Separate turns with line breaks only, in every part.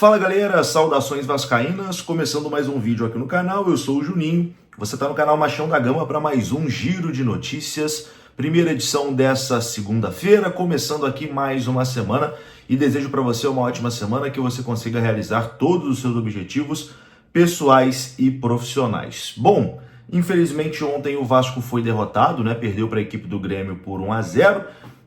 Fala galera, saudações vascaínas, começando mais um vídeo aqui no canal, eu sou o Juninho, você está no canal Machão da Gama para mais um giro de notícias, primeira edição dessa segunda-feira, começando aqui mais uma semana e desejo para você uma ótima semana, que você consiga realizar todos os seus objetivos pessoais e profissionais. Bom, infelizmente ontem o Vasco foi derrotado, perdeu para a equipe do Grêmio por 1-0,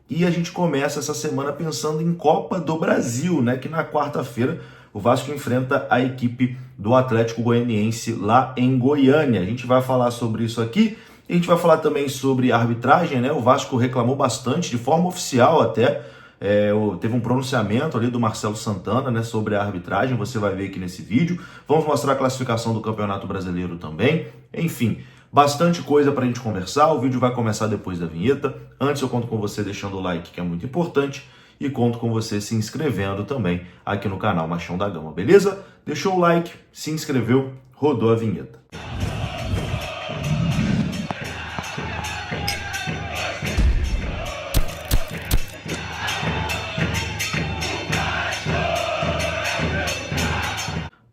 e a gente começa essa semana pensando em Copa do Brasil, que na quarta-feira o Vasco enfrenta a equipe do Atlético Goianiense lá em Goiânia. A gente vai falar sobre isso aqui, a gente vai falar também sobre a arbitragem, O Vasco reclamou bastante, de forma oficial até, teve um pronunciamento ali do Marcelo Santana, sobre a arbitragem, você vai ver aqui nesse vídeo. Vamos mostrar a classificação do Campeonato Brasileiro também, enfim. Bastante coisa para a gente conversar, o vídeo vai começar depois da vinheta. Antes eu conto com você deixando o like, que é muito importante, e conto com você se inscrevendo também aqui no canal Machão da Gama, beleza? Deixou o like, se inscreveu, rodou a vinheta.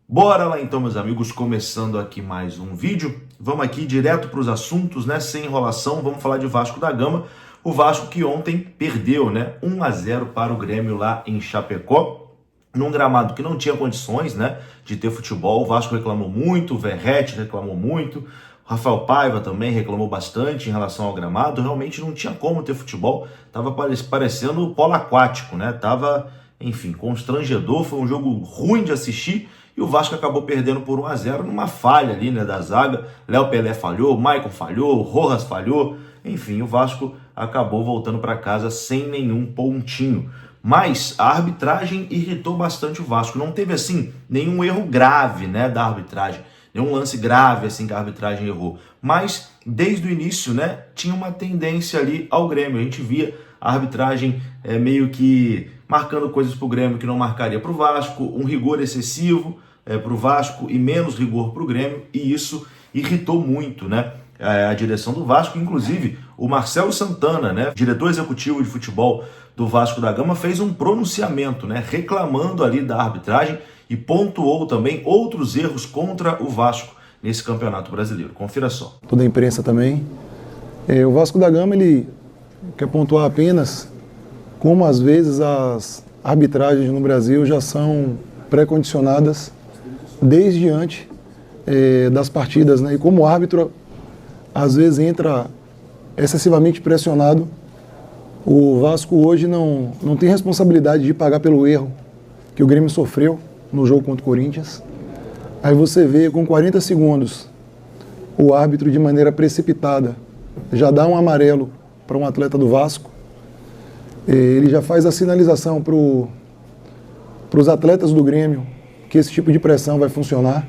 Bora lá então, meus amigos, começando aqui mais um vídeo. Vamos aqui direto para os assuntos, sem enrolação, vamos falar de Vasco da Gama. O Vasco que ontem perdeu, 1-0 para o Grêmio lá em Chapecó, num gramado que não tinha condições, de ter futebol. O Vasco reclamou muito, o Verratti reclamou muito, o Rafael Paiva também reclamou bastante em relação ao gramado. Realmente não tinha como ter futebol, tava parecendo polo aquático, tava, enfim, constrangedor, foi um jogo ruim de assistir. E o Vasco acabou perdendo por 1-0 numa falha ali, da zaga. Léo Pelé falhou, Maicon falhou, Rojas falhou. Enfim, o Vasco acabou voltando para casa sem nenhum pontinho. Mas a arbitragem irritou bastante o Vasco. Não teve, assim, nenhum erro grave, da arbitragem. Nenhum lance grave, assim, que a arbitragem errou. Mas, desde o início, tinha uma tendência ali ao Grêmio. A gente via a arbitragem meio que marcando coisas para o Grêmio que não marcaria para o Vasco, um rigor excessivo para o Vasco e menos rigor para o Grêmio, e isso irritou muito, a direção do Vasco. Inclusive, o Marcelo Santana, diretor executivo de futebol do Vasco da Gama, fez um pronunciamento, reclamando ali da arbitragem e pontuou também outros erros contra o Vasco nesse Campeonato Brasileiro. Confira só.
Toda a imprensa também. O Vasco da Gama, ele quer pontuar apenas como às vezes as arbitragens no Brasil já são pré-condicionadas desde antes das partidas, E como o árbitro às vezes entra excessivamente pressionado, o Vasco hoje não tem responsabilidade de pagar pelo erro que o Grêmio sofreu no jogo contra o Corinthians. Aí você vê, com 40 segundos, o árbitro de maneira precipitada já dá um amarelo para um atleta do Vasco. Ele já faz a sinalização para os atletas do Grêmio que esse tipo de pressão vai funcionar.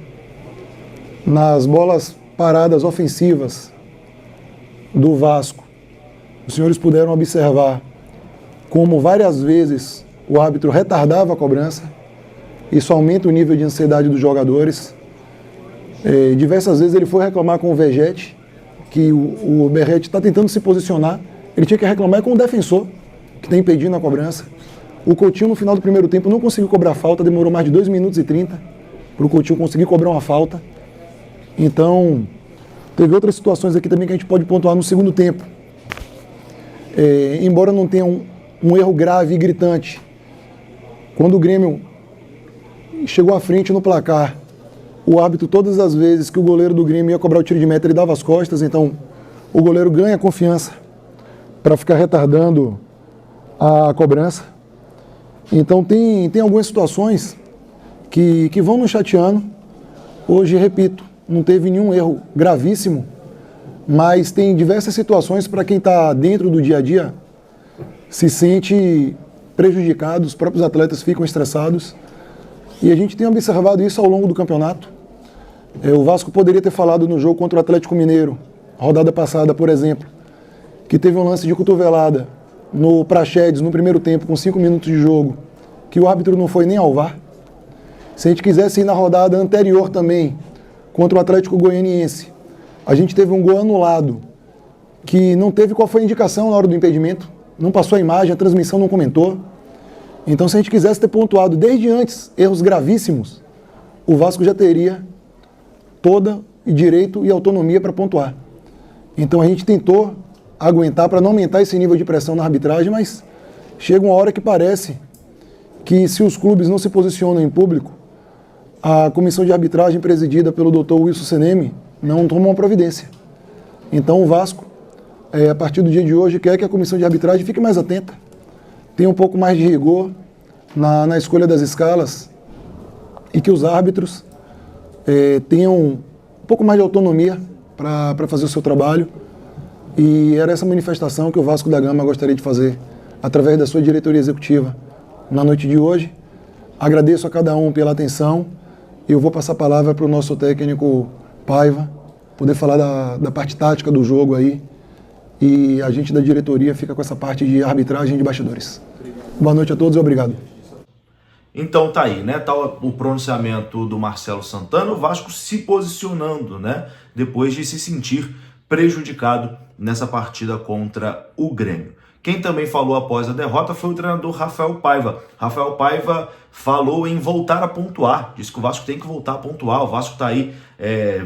Nas bolas paradas ofensivas do Vasco, os senhores puderam observar como várias vezes o árbitro retardava a cobrança. Isso aumenta o nível de ansiedade dos jogadores. Diversas vezes ele foi reclamar com o Verratti, que o Verratti está tentando se posicionar. Ele tinha que reclamar com o defensor, que está impedindo a cobrança. O Coutinho, no final do primeiro tempo, não conseguiu cobrar falta, demorou mais de 2 minutos e 30 para o Coutinho conseguir cobrar uma falta. Então, teve outras situações aqui também que a gente pode pontuar no segundo tempo. Embora não tenha um erro grave e gritante, quando o Grêmio chegou à frente no placar, o árbitro, todas as vezes que o goleiro do Grêmio ia cobrar o tiro de meta, ele dava as costas. Então, o goleiro ganha confiança para ficar retardando a cobrança. Então tem algumas situações que vão nos chateando. Hoje, repito, não teve nenhum erro gravíssimo, mas tem diversas situações para quem está dentro do dia a dia se sente prejudicado, os próprios atletas ficam estressados, e a gente tem observado isso ao longo do campeonato. O Vasco poderia ter falado no jogo contra o Atlético Mineiro, rodada passada, por exemplo, que teve um lance de cotovelada no Praxedes, no primeiro tempo, com 5 minutos de jogo, que o árbitro não foi nem ao VAR. Se a gente quisesse ir na rodada anterior também, contra o Atlético Goianiense, a gente teve um gol anulado, que não teve qual foi a indicação na hora do impedimento, não passou a imagem, a transmissão não comentou. Então, se a gente quisesse ter pontuado desde antes erros gravíssimos, o Vasco já teria toda direito e autonomia para pontuar. Então, a gente tentou aguentar para não aumentar esse nível de pressão na arbitragem, mas chega uma hora que parece que, se os clubes não se posicionam em público, a comissão de arbitragem presidida pelo Dr. Wilson Seneme não toma uma providência. Então, o Vasco, a partir do dia de hoje, quer que a comissão de arbitragem fique mais atenta, tenha um pouco mais de rigor na escolha das escalas e que os árbitros tenham um pouco mais de autonomia para fazer o seu trabalho. E era essa manifestação que o Vasco da Gama gostaria de fazer através da sua diretoria executiva na noite de hoje. Agradeço a cada um pela atenção e eu vou passar a palavra para o nosso técnico Paiva, poder falar da parte tática do jogo aí, e a gente da diretoria fica com essa parte de arbitragem de bastidores. Boa noite a todos e obrigado.
Então tá aí, né? Tá o pronunciamento do Marcelo Santana, o Vasco se posicionando, né? Depois de se sentir prejudicado nessa partida contra o Grêmio. Quem também falou após a derrota foi o treinador Rafael Paiva. Rafael Paiva falou em voltar a pontuar, disse que o Vasco tem que voltar a pontuar. O Vasco tá aí,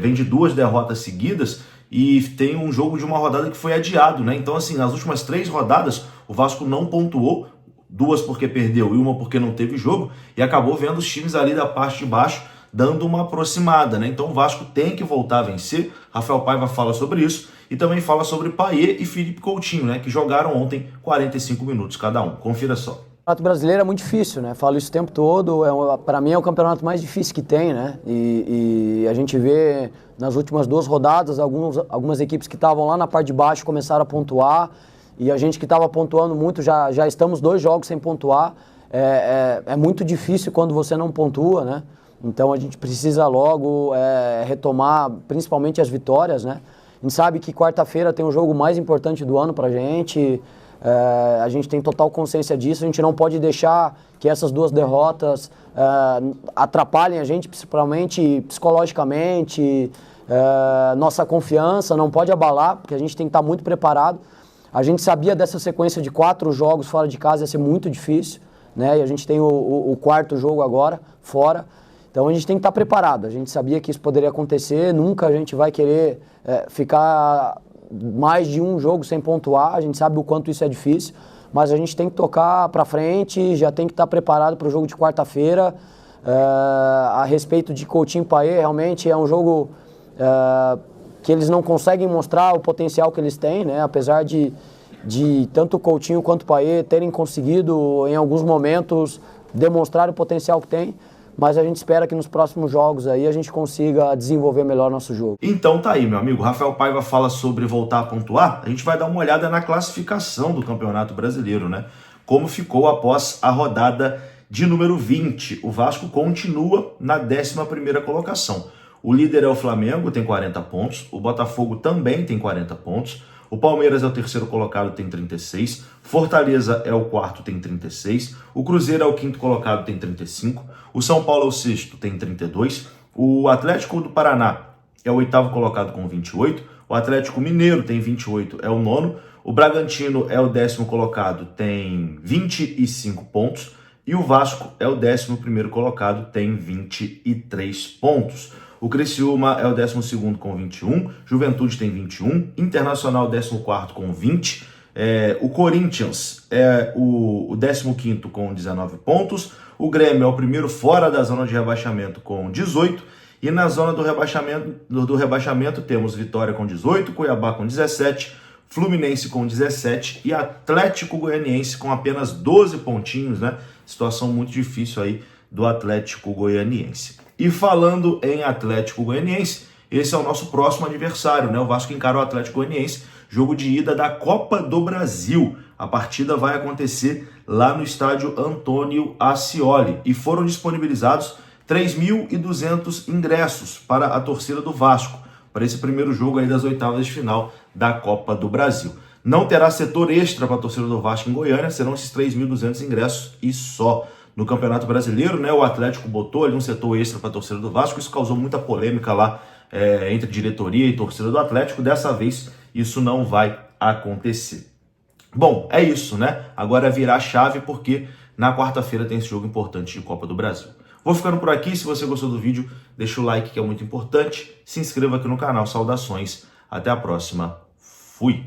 vem de 2 derrotas seguidas e tem um jogo de uma rodada que foi adiado, né? Então, assim, nas últimas 3 rodadas, o Vasco não pontuou, 2 porque perdeu e 1 porque não teve jogo, e acabou vendo os times ali da parte de baixo dando uma aproximada, né? Então o Vasco tem que voltar a vencer. Rafael Paiva fala sobre isso e também fala sobre Payet e Felipe Coutinho, né? Que jogaram ontem 45 minutos cada um. Confira só.
O campeonato brasileiro é muito difícil, né? Falo isso o tempo todo. Para mim é o campeonato mais difícil que tem, né? E a gente vê nas últimas 2 rodadas algumas equipes que estavam lá na parte de baixo começaram a pontuar, e a gente que estava pontuando muito já estamos 2 jogos sem pontuar. É muito difícil quando você não pontua, né? Então a gente precisa logo retomar principalmente as vitórias, né? A gente sabe que quarta-feira tem o jogo mais importante do ano pra gente, a gente tem total consciência disso, a gente não pode deixar que essas 2 derrotas atrapalhem a gente, principalmente psicologicamente, nossa confiança não pode abalar, porque a gente tem que estar muito preparado. A gente sabia dessa sequência de 4 jogos fora de casa ia ser muito difícil, né? E a gente tem o 4º jogo agora, fora. Então a gente tem que estar preparado, a gente sabia que isso poderia acontecer, nunca a gente vai querer ficar mais de um jogo sem pontuar, a gente sabe o quanto isso é difícil, mas a gente tem que tocar para frente, já tem que estar preparado para o jogo de quarta-feira. A respeito de Coutinho e Payet, realmente é um jogo que eles não conseguem mostrar o potencial que eles têm, né? Apesar de tanto o Coutinho quanto o Payet terem conseguido em alguns momentos demonstrar o potencial que tem. Mas a gente espera que nos próximos jogos aí a gente consiga desenvolver melhor nosso jogo.
Então tá aí, meu amigo. Rafael Paiva fala sobre voltar a pontuar. A gente vai dar uma olhada na classificação do Campeonato Brasileiro, né? Como ficou após a rodada de número 20. O Vasco continua na 11ª colocação. O líder é o Flamengo, tem 40 pontos. O Botafogo também tem 40 pontos. O Palmeiras é o 3º colocado, tem 36. Fortaleza é o 4º, tem 36. O Cruzeiro é o 5º colocado, tem 35. O São Paulo é o 6º, tem 32. O Atlético do Paraná é o 8º colocado com 28. O Atlético Mineiro tem 28, é o 9º. O Bragantino é o 10º colocado, tem 25 pontos. E o Vasco é o 11º colocado, tem 23 pontos. O Criciúma é o 12º com 21, Juventude tem 21, Internacional 14º com 20, o Corinthians é o 15º com 19 pontos, o Grêmio é o primeiro fora da zona de rebaixamento com 18, e na zona do rebaixamento temos Vitória com 18, Cuiabá com 17, Fluminense com 17 e Atlético Goianiense com apenas 12 pontinhos, né? Situação muito difícil aí do Atlético Goianiense. E falando em Atlético Goianiense, esse é o nosso próximo adversário, né? O Vasco encara o Atlético Goianiense, jogo de ida da Copa do Brasil. A partida vai acontecer lá no estádio Antônio Ascioli e foram disponibilizados 3.200 ingressos para a torcida do Vasco, para esse primeiro jogo aí das oitavas de final da Copa do Brasil. Não terá setor extra para a torcida do Vasco em Goiânia, serão esses 3.200 ingressos e só. No Campeonato Brasileiro, né, o Atlético botou ali um setor extra para a torcida do Vasco, isso causou muita polêmica lá entre diretoria e torcida do Atlético. Dessa vez isso não vai acontecer. Bom, é isso, né? Agora é virar a chave porque Na quarta-feira tem esse jogo importante de Copa do Brasil. Vou ficando por aqui. Se você gostou do vídeo, deixa o like que é muito importante. Se inscreva aqui no canal. Saudações. Até a próxima. Fui!